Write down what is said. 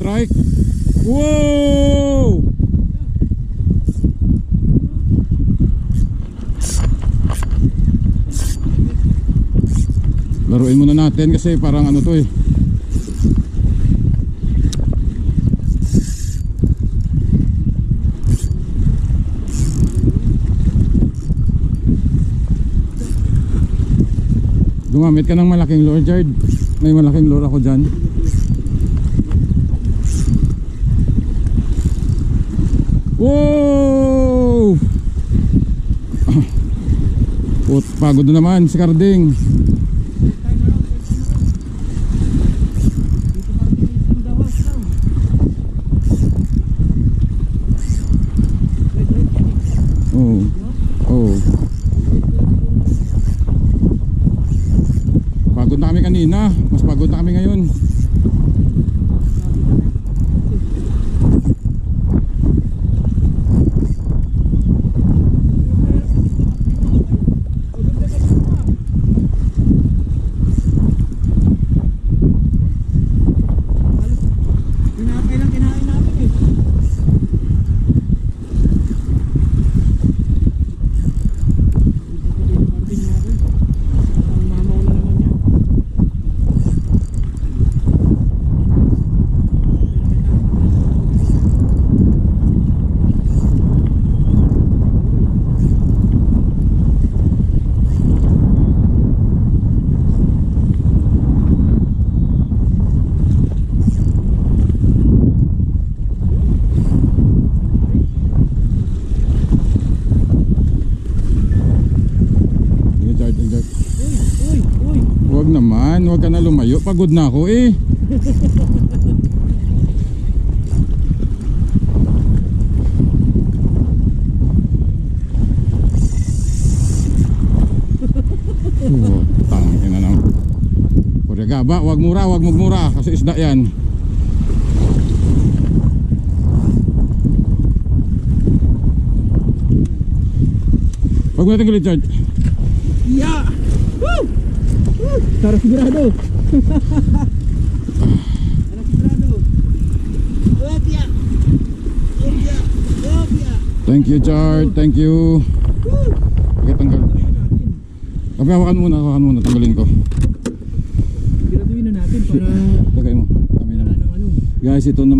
Strike. Wow! Laruin muna natin kasi parang ano to eh. Gumamit ka ng malaking lure, Jard. May malaking lure ako dyan. Wow! Pagod na naman si Carding. Oh. Oh. Pagod na kami kanina, mas pagod na kami ngayon. Huwag naman, huwag ka na lumayo. Pagod na ako eh. Tangin na lang. Purigaba, huwag magmura kasi isda yan. Huwag mo natin galit, George. Yeah! Woo! Tara sigurado. Tara sigurado. Opia. Opia. Opia. Thank you, George. Thank you. Okay, tanggal. Okay, hawakan muna, tanggalin ko. Siguraduhin na natin para Lagay mo. Kami naman. ng ano. Guys, ito naman.